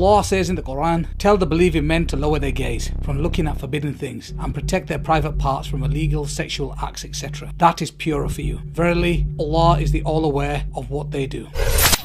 Allah says in the Quran, "Tell the believing men to lower their gaze from looking at forbidden things and protect their private parts from illegal sexual acts, etc. That is purer for you. Verily, Allah is the all-aware of what they do."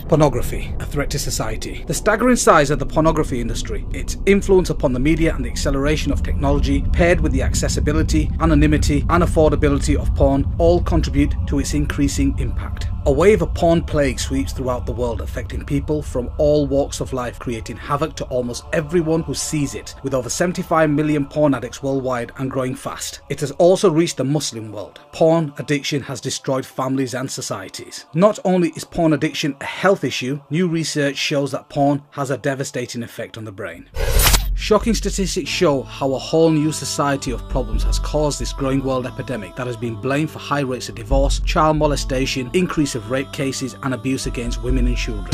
Pornography, a threat to society. The staggering size of the pornography industry, its influence upon the media and the acceleration of technology, paired with the accessibility, anonymity and affordability of porn, all contribute to its increasing impact. A wave of porn plague sweeps throughout the world, affecting people from all walks of life, creating havoc to almost everyone who sees it, with over 75 million porn addicts worldwide and growing fast. It has also reached the Muslim world. Porn addiction has destroyed families and societies. Not only is porn addiction a health issue, new research shows that porn has a devastating effect on the brain. Shocking statistics show how a whole new society of problems has caused this growing world epidemic that has been blamed for high rates of divorce, child molestation, increase of rape cases and abuse against women and children.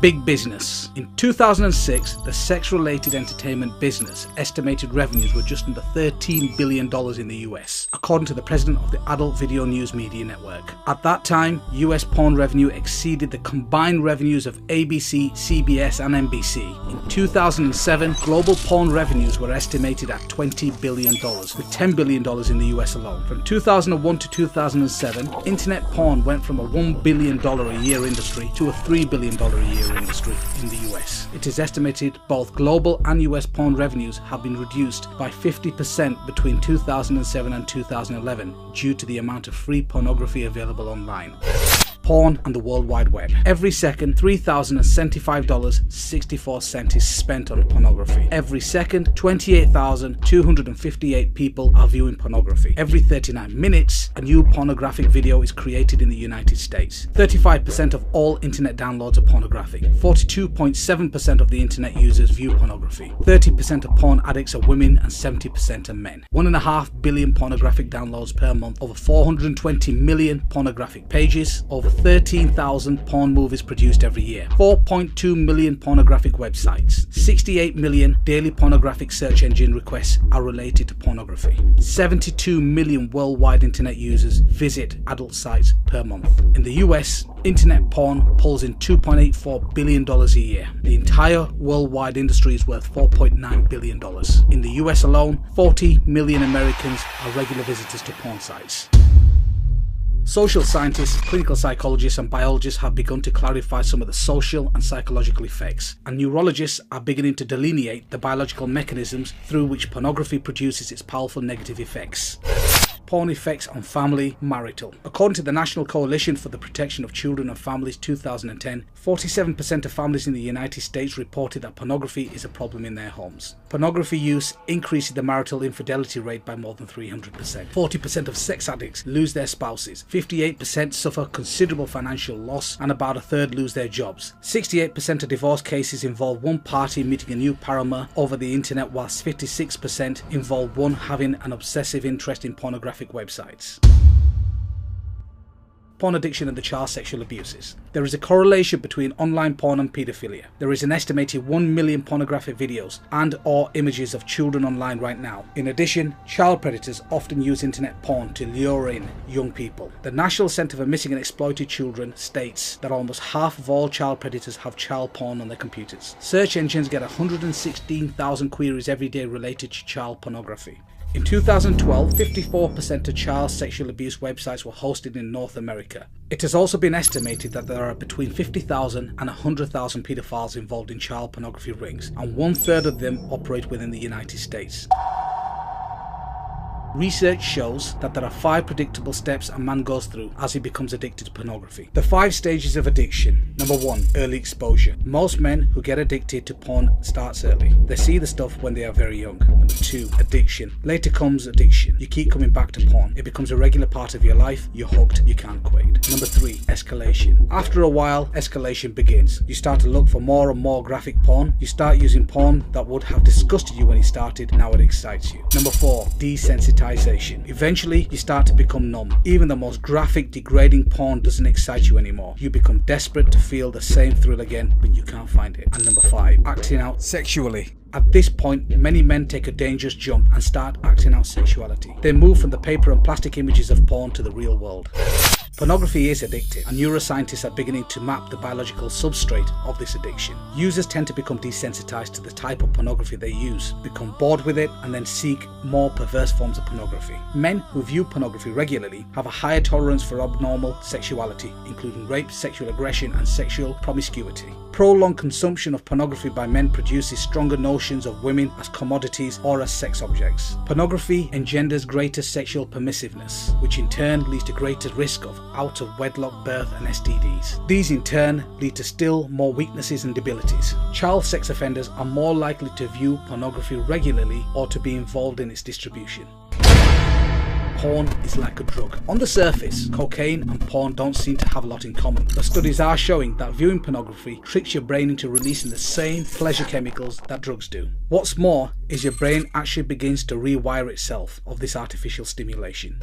Big business. In 2006, the sex-related entertainment business estimated revenues were just under $13 billion in the US, according to the president of the Adult Video News Media Network. At that time, US porn revenue exceeded the combined revenues of ABC, CBS and NBC. In 2007, global porn revenues were estimated at $20 billion, with $10 billion in the US alone. From 2001 to 2007, internet porn went from a $1 billion a year industry to a $3 billion a year industry in the US. It is estimated both global and US porn revenues have been reduced by 50% between 2007 and 2011 due to the amount of free pornography available online. Porn and the World Wide Web. Every second, $3,075.64 is spent on pornography. Every second, 28,258 people are viewing pornography. Every 39 minutes, a new pornographic video is created in the United States. 35% of all internet downloads are pornographic. 42.7% of the internet users view pornography. 30% of porn addicts are women and 70% are men. 1.5 billion pornographic downloads per month. Over 420 million pornographic pages. Over 13,000 porn movies produced every year, 4.2 million pornographic websites, 68 million daily pornographic search engine requests are related to pornography, 72 million worldwide internet users visit adult sites per month. In the US, internet porn pulls in $2.84 billion a year. The entire worldwide industry is worth $4.9 billion. In the US alone, 40 million Americans are regular visitors to porn sites. Social scientists, clinical psychologists and biologists have begun to clarify some of the social and psychological effects, and neurologists are beginning to delineate the biological mechanisms through which pornography produces its powerful negative effects. Porn effects on family, marital. According to the National Coalition for the Protection of Children and Families 2010, 47% of families in the United States reported that pornography is a problem in their homes. Pornography use increases the marital infidelity rate by more than 300%. 40% of sex addicts lose their spouses. 58% suffer considerable financial loss, and about a third lose their jobs. 68% of divorce cases involve one party meeting a new paramour over the internet, whilst 56% involve one having an obsessive interest in pornographic websites. Porn addiction and the child sexual abuses. There is a correlation between online porn and paedophilia. There is an estimated 1 million pornographic videos and or images of children online right now. In addition, child predators often use internet porn to lure in young people. The National Center for Missing and Exploited Children states that almost half of all child predators have child porn on their computers. Search engines get 116,000 queries every day related to child pornography. In 2012, 54% of child sexual abuse websites were hosted in North America. It has also been estimated that there are between 50,000 and 100,000 pedophiles involved in child pornography rings, and 1/3 of them operate within the United States. Research shows that there are 5 predictable steps a man goes through as he becomes addicted to pornography. The 5 stages of addiction. Number 1, early exposure. Most men who get addicted to porn starts early. They see the stuff when they are very young. Number 2, addiction. Later comes addiction. You keep coming back to porn. It becomes a regular part of your life. You're hooked. You can't quit. Number 3, escalation. After a while, escalation begins. You start to look for more and more graphic porn. You start using porn that would have disgusted you when you started. Now it excites you. Number 4, desensitization. Eventually, you start to become numb. Even the most graphic, degrading porn doesn't excite you anymore. You become desperate to feel the same thrill again, but you can't find it. And number 5, acting out sexually. At this point, many men take a dangerous jump and start acting out sexuality. They move from the paper and plastic images of porn to the real world. Pornography is addictive, and neuroscientists are beginning to map the biological substrate of this addiction. Users tend to become desensitized to the type of pornography they use, become bored with it, and then seek more perverse forms of pornography. Men who view pornography regularly have a higher tolerance for abnormal sexuality, including rape, sexual aggression, and sexual promiscuity. Prolonged consumption of pornography by men produces stronger notions of women as commodities or as sex objects. Pornography engenders greater sexual permissiveness, which in turn leads to greater risk of out-of-wedlock birth and STDs. These in turn lead to still more weaknesses and debilities. Child sex offenders are more likely to view pornography regularly or to be involved in its distribution. Porn is like a drug. On the surface, cocaine and porn don't seem to have a lot in common, but studies are showing that viewing pornography tricks your brain into releasing the same pleasure chemicals that drugs do. What's more is your brain actually begins to rewire itself of this artificial stimulation.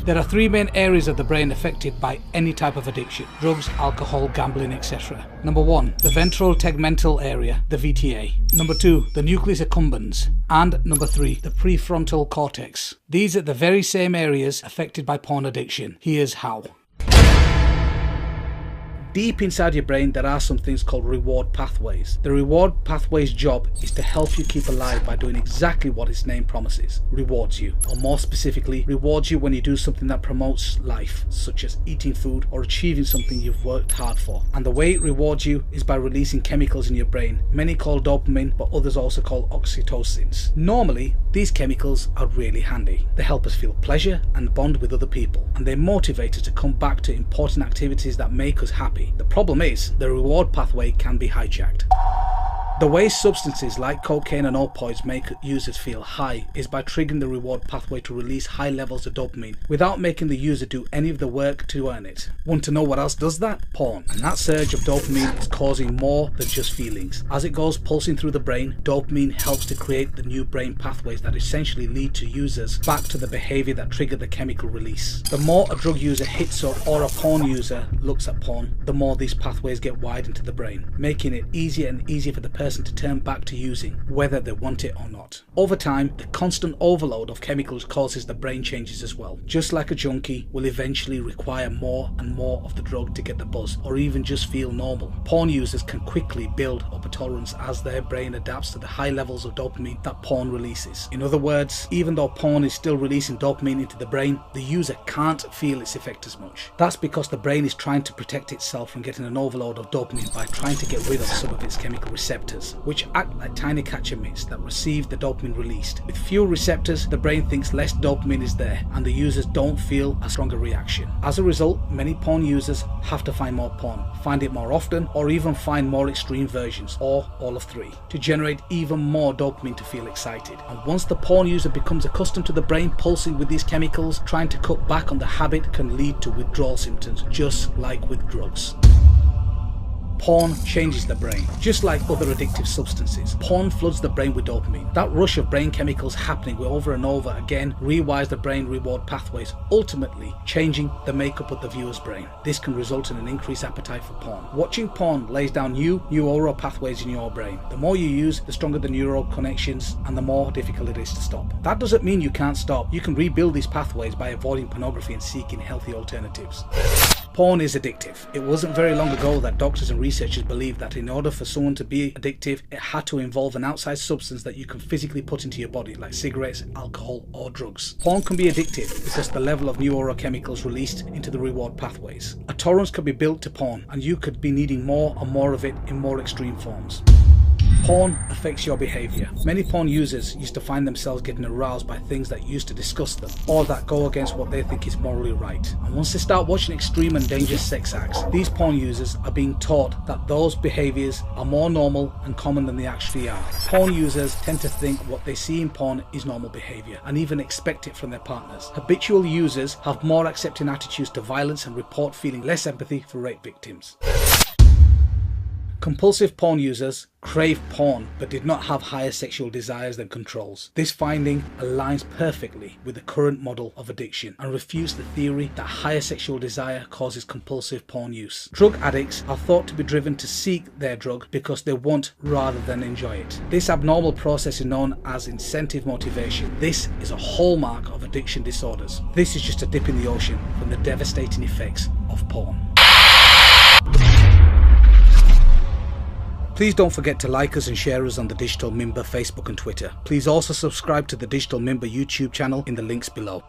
There are three main areas of the brain affected by any type of addiction: drugs, alcohol, gambling, etc. Number 1, the ventral tegmental area, the VTA. Number 2, the nucleus accumbens. And number 3, the prefrontal cortex. These are the very same areas affected by porn addiction. Here's how. Deep inside your brain, there are some things called reward pathways. The reward pathway's job is to help you keep alive by doing exactly what its name promises: rewards you. Or more specifically, rewards you when you do something that promotes life, such as eating food or achieving something you've worked hard for. And the way it rewards you is by releasing chemicals in your brain, many called dopamine, but others also called oxytocins. Normally, these chemicals are really handy. They help us feel pleasure and bond with other people, and they motivate us to come back to important activities that make us happy. The problem is, the reward pathway can be hijacked. The way substances like cocaine and opioids make users feel high is by triggering the reward pathway to release high levels of dopamine without making the user do any of the work to earn it. Want to know what else does that? Porn. And that surge of dopamine is causing more than just feelings. As it goes pulsing through the brain, dopamine helps to create the new brain pathways that essentially lead to users back to the behavior that triggered the chemical release. The more a drug user hits up or a porn user looks at porn, the more these pathways get widened to the brain, making it easier and easier for the person to turn back to using, whether they want it or not. Over time, the constant overload of chemicals causes the brain changes as well. Just like a junkie will eventually require more and more of the drug to get the buzz, or even just feel normal. Porn users can quickly build up a tolerance as their brain adapts to the high levels of dopamine that porn releases. In other words, even though porn is still releasing dopamine into the brain, the user can't feel its effect as much. That's because the brain is trying to protect itself from getting an overload of dopamine by trying to get rid of some of its chemical receptors, which act like tiny catcher mitts that receive the dopamine released. With fewer receptors, the brain thinks less dopamine is there, and the users don't feel a stronger reaction. As a result, many porn users have to find more porn, find it more often, or even find more extreme versions, or all of three, to generate even more dopamine to feel excited. And once the porn user becomes accustomed to the brain pulsing with these chemicals, trying to cut back on the habit can lead to withdrawal symptoms, just like with drugs. Porn changes the brain. Just like other addictive substances, porn floods the brain with dopamine. That rush of brain chemicals happening over and over again rewires the brain reward pathways, ultimately changing the makeup of the viewer's brain. This can result in an increased appetite for porn. Watching porn lays down new neural pathways in your brain. The more you use, the stronger the neural connections and the more difficult it is to stop. That doesn't mean you can't stop. You can rebuild these pathways by avoiding pornography and seeking healthy alternatives. Porn is addictive. It wasn't very long ago that doctors and researchers believed that in order for someone to be addictive, it had to involve an outside substance that you can physically put into your body, like cigarettes, alcohol, or drugs. Porn can be addictive because the level of neurochemicals released into the reward pathways. A tolerance could be built to porn, and you could be needing more and more of it in more extreme forms. Porn affects your behavior. Many porn users used to find themselves getting aroused by things that used to disgust them, or that go against what they think is morally right. And once they start watching extreme and dangerous sex acts, these porn users are being taught that those behaviors are more normal and common than they actually are. Porn users tend to think what they see in porn is normal behavior, and even expect it from their partners. Habitual users have more accepting attitudes to violence and report feeling less empathy for rape victims. Compulsive porn users crave porn but did not have higher sexual desires than controls. This finding aligns perfectly with the current model of addiction and refutes the theory that higher sexual desire causes compulsive porn use. Drug addicts are thought to be driven to seek their drug because they want rather than enjoy it. This abnormal process is known as incentive motivation. This is a hallmark of addiction disorders. This is just a dip in the ocean from the devastating effects of porn. Please don't forget to like us and share us on the Digital Mimba Facebook and Twitter. Please also subscribe to the Digital Mimba YouTube channel in the links below.